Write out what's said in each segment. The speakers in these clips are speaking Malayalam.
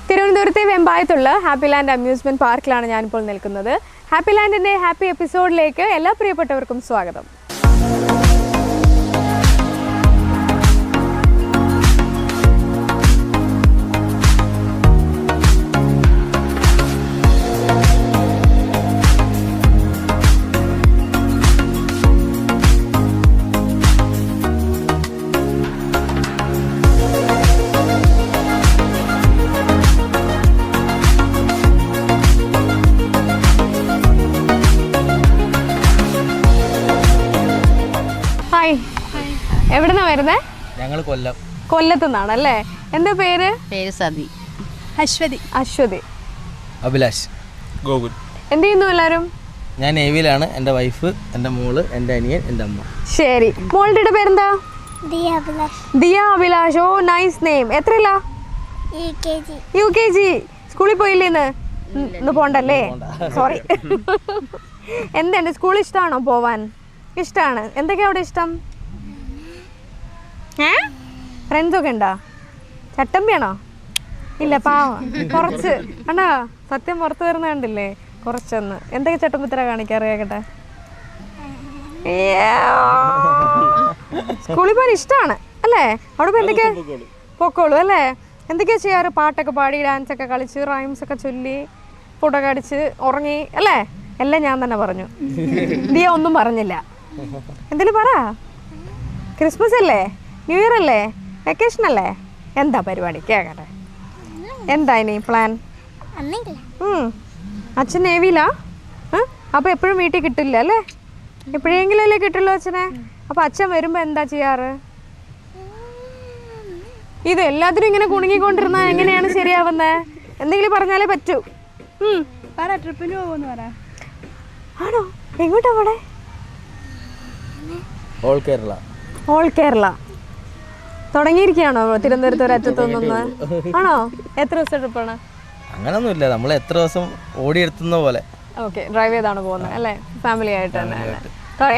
തിരുവനന്തപുരത്തെ വെമ്പായത്തുള്ള ഹാപ്പി ലാൻഡ് അമ്യൂസ്മെന്റ് പാർക്കിലാണ് ഞാനിപ്പോൾ നിൽക്കുന്നത്. ഹാപ്പി ലാൻഡിന്റെ ഹാപ്പി എപ്പിസോഡിലേക്ക് എല്ലാ പ്രിയപ്പെട്ടവർക്കും സ്വാഗതം. എവിടെന്നാ വരുന്നേ? ഞങ്ങൾ കൊല്ലത്തുനിന്നാണല്ലേ. എന്താ പേര്? സതി. അശ്വതി. അഭിലാഷ്. ഗോകുൽ. എന്ത് ചെയ്യുന്നു എല്ലാവരും? ഞാൻ നേവിയിലാണ്. എൻ്റെ വൈഫ്, എൻ്റെ മോള്, എൻ്റെ അനിയൻ, എൻ്റെ അമ്മ. ശരി. മോളുടെ പേരെന്താ? ദിയ അഭിലാഷ്. ഓ നൈസ് നെയിം. എത്രയില്ല? UKG. സ്കൂളിൽ പോയില്ലേ ഇന്ന് പോണ്ടല്ലേ? സോറി. എന്താണ് സ്കൂൾ ഇഷ്ടമാണോ പോവാൻ? ഇഷ്ടമാണ്. എന്തൊക്കെയാ അവിടെ ഇഷ്ടം? ഫ്രണ്ട്സൊക്കെ ഉണ്ടോ? ചട്ടമ്പിയാണോ? ഇല്ല പാവം കുറച്ച് കണ്ടാ സത്യം പുറത്തു വരുന്ന കണ്ടില്ലേ കുറച്ചൊന്ന്. എന്തൊക്കെ ചട്ടമ്പിത്തര കാണിക്കാറിയാക്കട്ടെ. സ്കൂളിൽ പോകാൻ ഇഷ്ടമാണ് അല്ലേ? അവിടെ പോയി എന്തൊക്കെയാ പൊക്കോളൂ അല്ലേ? എന്തൊക്കെയാ ചെയ്യാറ്? പാട്ടൊക്കെ പാടി ഡാൻസൊക്കെ കളിച്ച് റൈംസ് ഒക്കെ ചൊല്ലി ഫുഡൊക്കെ അടിച്ച് ഉറങ്ങി അല്ലേ? എല്ലാം ഞാൻ തന്നെ പറഞ്ഞു. ദിയ ഒന്നും പറഞ്ഞില്ല. എന്തെങ്കിലും പറ. ക്രിസ്മസ് അല്ലേ? ന്യൂ ഇയർ അല്ലേ? വെക്കേഷൻ അല്ലേ? എന്താ പരിപാടി? കേക്കട്ടെ. എന്താ ഇനി പ്ലാൻ? അച്ഛൻ നേവിയിലാ? അപ്പോൾ എപ്പോഴും വീട്ടിൽ കിട്ടില്ല അല്ലേ? എപ്പോഴെങ്കിലും അല്ലേ കിട്ടുള്ളൂ അച്ഛനെ. അപ്പോൾ അച്ഛൻ വരുമ്പോൾ എന്താ ചെയ്യാറ്? ഇത് എല്ലാത്തിനും ഇങ്ങനെ കുണുങ്ങിക്കൊണ്ടിരുന്നാൽ എങ്ങനെയാണ് ശരിയാവുന്നത്? എന്തെങ്കിലും പറഞ്ഞാലേ പറ്റൂ. ട്രിപ്പിന് പോകുന്നു പറ. ആണോ? എങ്ങോട്ടാ അവിടെ? ഓൾ കേരള തുടങ്ങിയിരിക്കുകയാണോ? തിരുവനന്തപുരത്ത് ഒരറ്റത്തൊന്നൊന്ന് ആണോ? എത്ര ദിവസം ട്രിപ്പാണ്? അങ്ങനൊന്നുമില്ല, നമ്മൾ എത്ര ദിവസം ഓടിയെടുത്തുന്ന പോലെ. ഓക്കെ, ഡ്രൈവ് ചെയ്താണ് പോകുന്നത് അല്ലേ? ഫാമിലി ആയിട്ട് തന്നെ.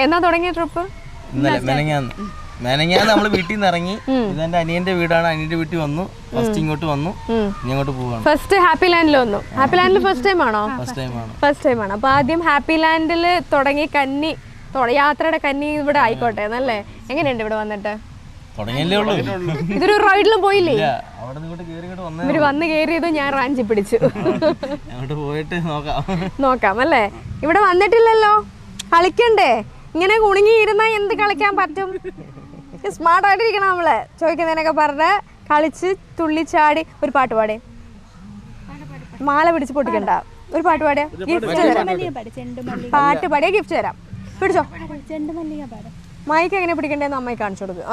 എന്നാ തുടങ്ങിയ ട്രിപ്പ്? മെനങ്ങാന്ന് നമ്മൾ വീട്ടിൽ നിന്ന് ഇറങ്ങി. ഇതെന്റെ അനിയന്റെ വീടാണ്. അനിയന്റെ വീട്ടിൽ വന്നു. ഫസ്റ്റ് ഇങ്ങോട്ട് വന്നു. ഇനി അങ്ങോട്ട് പോവാണ്. ഫസ്റ്റ് ഹാപ്പി ലാൻഡിൽ വന്നു. ഹാപ്പി ലാൻഡിൽ ഫസ്റ്റ് ടൈം ആണോ? ഫസ്റ്റ് ടൈം ആണ്. അപ്പൊ ആദ്യം ഹാപ്പി ലാൻഡിൽ തുടങ്ങി കന്നി യാത്രയുടെ കന്നി ഇവിടെ ആയിക്കോട്ടെ എന്നല്ലേ? എങ്ങനെയുണ്ട് ഇവിടെ വന്നിട്ട്? ഇതൊരു റൈഡിലും പോയില്ലേ? ഇവര് വന്ന് കയറിയത് ഞാൻ റാഞ്ചി പിടിച്ചു. നോക്കാം അല്ലേ? ഇവിടെ വന്നിട്ടില്ലല്ലോ, കളിക്കണ്ടേ? ഇങ്ങനെ കുണുങ്ങി ഇരുന്നാ എന്ത് കളിക്കാൻ പറ്റും? സ്മാർട്ടായിട്ടിരിക്കണം നമ്മള്. ചോദിക്കുന്നതിനൊക്കെ പറഞ്ഞ് കളിച്ച് തുള്ളിച്ചാടി. ഒരു പാട്ട് പാടേ. മാല പിടിച്ച് പൊട്ടിക്കണ്ട. ഒരു പാട്ട് പാടിയ ഗിഫ്റ്റ് തരാം. പാട്ട് പാടിയ ഗിഫ്റ്റ് തരാം. പിടിച്ചോ. മൈക്ക് എങ്ങനെ പിടിക്കണ്ടേന്ന് അമ്മയെ കാണിച്ചു കൊടുക്കും.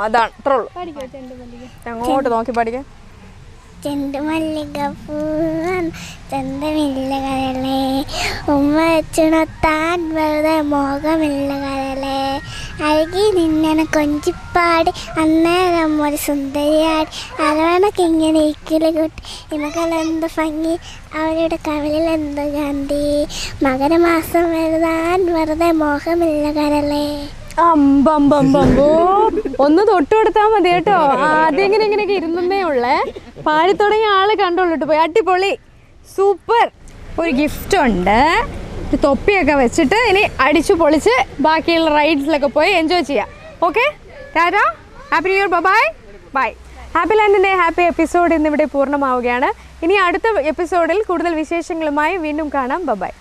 അതാണ് അത്രേ ഉള്ളൂ. അങ്ങോട്ട് നോക്കി പഠിക്കാം. ചെണ്ടുമല്ലിക പൂവാൻ ചന്തമില്ല കരളേ, ഉമ്മ വെച്ചുണത്താൻ വെറുതെ മോഹമില്ല കരളേ, അഴകി നിന്നെ കൊഞ്ചിപ്പാടി അന്നേരം ഒരു സുന്ദരിയാടി, അരവണക്കിങ്ങനെ ഇക്കിളി കുട്ടി ഇമകളെന്ത് ഭംഗി, അവരുടെ കവിളിൽ എന്ത് ഗാന്ധി, മകരമാസം വരുതാൻ വെറുതെ മോഹമില്ല കരളേ. അമ്പമ്പമ്പോ ഒന്ന് തൊട്ട് കൊടുത്താൽ മതി കേട്ടോ. ആദ്യം ഇങ്ങനെയൊക്കെ ഇരുന്നേ ഉള്ളേ. പാടി തുടങ്ങിയ ആള് കണ്ടോളൂട്ട് പോയി. അടിപൊളി, സൂപ്പർ. ഒരു ഗിഫ്റ്റ് ഉണ്ട്. തൊപ്പിയൊക്കെ വെച്ചിട്ട് ഇനി അടിച്ചു പൊളിച്ച് ബാക്കിയുള്ള റൈഡ്സിലൊക്കെ പോയി എൻജോയ് ചെയ്യാം. Okay, tata, happy new year, bye bye. Happy ലാൻഡിൻ്റെ ഹാപ്പി എപ്പിസോഡ് ഇന്നിവിടെ പൂർണ്ണമാവുകയാണ്. ഇനി അടുത്ത എപ്പിസോഡിൽ കൂടുതൽ വിശേഷങ്ങളുമായി വീണ്ടും കാണാം. ബൈ.